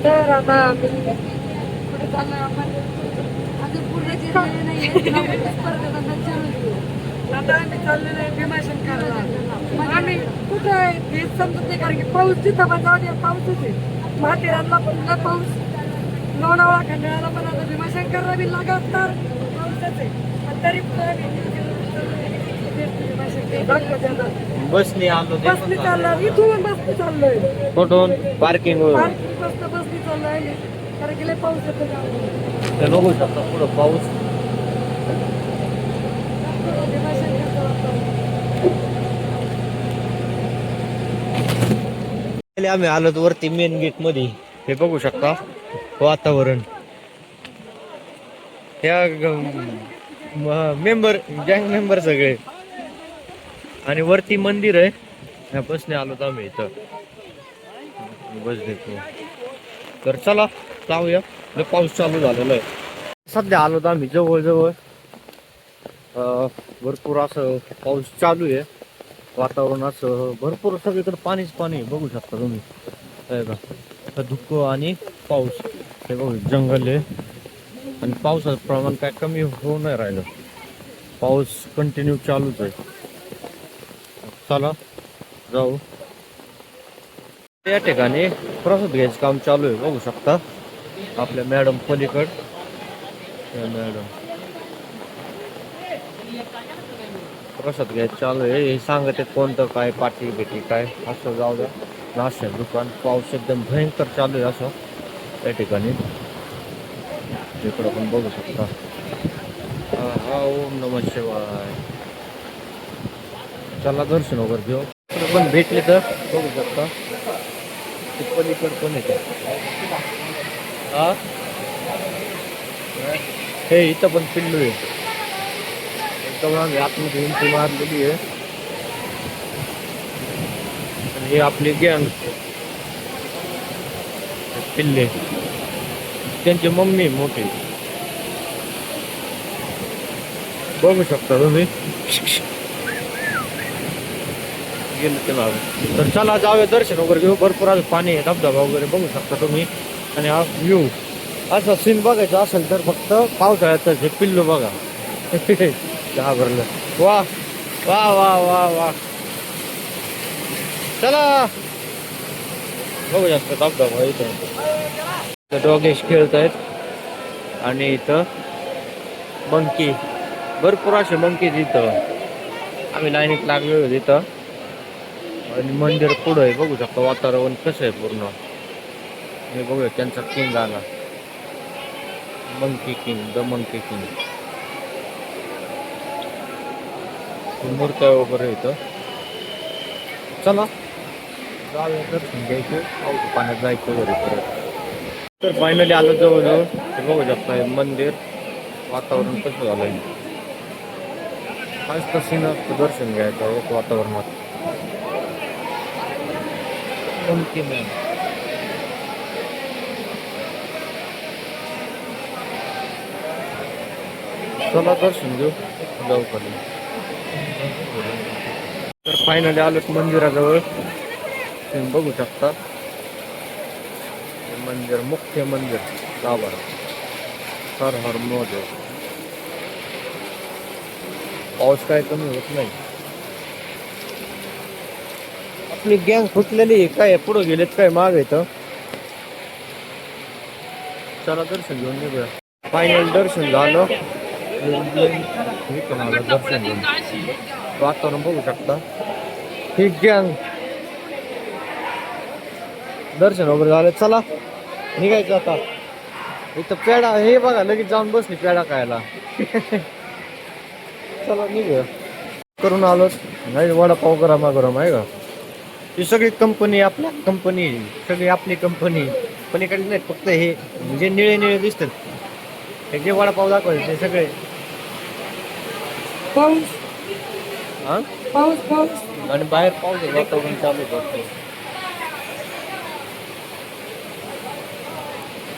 तर आता आम्ही पुढे चाललोय आपण. अजून पूर्ण जिंकलेले नाहीये. आता आम्ही चाललेलो आहे भीमाशंकरला. आम्ही कुठं आहे हे समजत नाही, कारण की पाऊस जिथं पण जाऊ दे पाऊसच आहे. माथेरानला पण लय पाऊस, लोणावळा खंडाळ्याला पण, आता भीमाशंकरला बी लगातार पाऊसच आहे. पण तरी पण आम्ही बसने आलो ते बसने चाललोय. इथून बसने चाललोय. कुठून पार्किंग पार्किंग बसने चाललोय, कारण की लय पाऊस येतो. बघू शकता पुढं पाऊस. आम्ही आलो वरती मेन गेट मध्ये. हे बघू शकता वातावरण. या गँग मेंबर सगळे, आणि वरती मंदिर आहे. ह्या बसने आलो आम्ही इथं. बस देतो. तर चला जाऊया. पाऊस चालू झालेला आहे. सध्या आलो आम्ही जवळ भरपूर असं पाऊस चालू आहे. वातावरण असं भरपूर सगळीकडे पाणीच पाणी बघू शकता तुम्ही. हे का धुकं आणि पाऊस. हे बघू जंगल आहे आणि पावसाचं प्रमाण काय कमी होऊ नाही राहिलं. पाऊस कंटिन्यू चालूच आहे. चला जाऊ. त्या ठिकाणी प्रसाद घ्यायचं काम चालू आहे. बघू शकता आपल्या मॅडम पलीकड. मॅडम प्रसाद घ्यायचं चालू आहे. हे सांगत आहेत कोणतं काय पाठी भेटी काय असं. जाऊ द्या. नाश्ता दुकान. पाऊस एकदम भयंकर चालू आहे असं त्या ठिकाणी. इकडं पण बघू शकता. हा ओम नमः शिवाय. चला दर्शन वगैरे घेऊ. पण भेटले तर बघू शकता. पलीकड पण येते. हा हे इथं पण पिल्लू आहे. एकदम आम्ही आतमध्ये एंट्री मारलेली आहे. आणि हे आपली गँग पिल्ले, त्यांची मम्मी मोठी बघू शकता तुम्ही. गेलं ते मागं. तर चला जाऊया दर्शन वगैरे घेऊ. भरपूर आज पाणी आहे. धबधबा वगैरे बघू शकता तुम्ही. आणि हा व्ह्यू असा सीन बघायचा असेल तर फक्त पावसाळ्यातच. हे पिल्लू बघा. घाबरलं. वा वा वा वा वा. चला बघू शकता धबधबा. इथं डॉगेश खेळत आहेत. आणि इथं मंकी, भरपूर असे मंकीज इथं. आम्ही लाईनीत लागलो इथं. आणि मंदिर पुढं आहे. बघू शकता वातावरण कसं आहे पूर्ण. हे बघूया त्यांचा किंग आला. Monkey king, the monkey king. मूर्त्या वगैरे इथं. चला जाऊया दर्शन घ्यायचं. पाण्यात जायचं वगैरे परत. तर फायनली आलो जवळजवळ. हे बघू शकता हे मंदिर. वातावरण कसं झालंय. मस्त सीन दर्शन घ्यायचं आहे वातावरणात. Monkey man. चला दर्शन घेऊ. जाऊ खाली. तर फायनली आलो मंदिराजवळ. तुम्ही बघू शकता मंदिर, मुख्य मंदिर गावाला. हर हर महादेव. पाऊस काय कमी होत नाही. आपली गँग फुटलेली काय पुढे गेलेत काय माग येतं. चला दर्शन घेऊन निघूया. फायनल दर्शन झालं. दर्शन घेऊन वातावरण बघू शकता. ही गँग दर्शन वगैरे झालं. चला निघायचं आता. इथं पेढा हे बघा लगेच जाऊन बसली पेढा खायला. चला निघूया. करून आलो नाही. वडापाव गरमा गरम आहे का. ही सगळी कंपनी आपल्या कंपनी, सगळी आपली कंपनी. पण इकडे नाही फक्त हे जे निळे निळे दिसतात हे जे वडापाव दाखवायचे ते सगळे. पाऊस हा पाऊस पाऊस आणि बाहेर पाऊस वातावरण चालू करतो.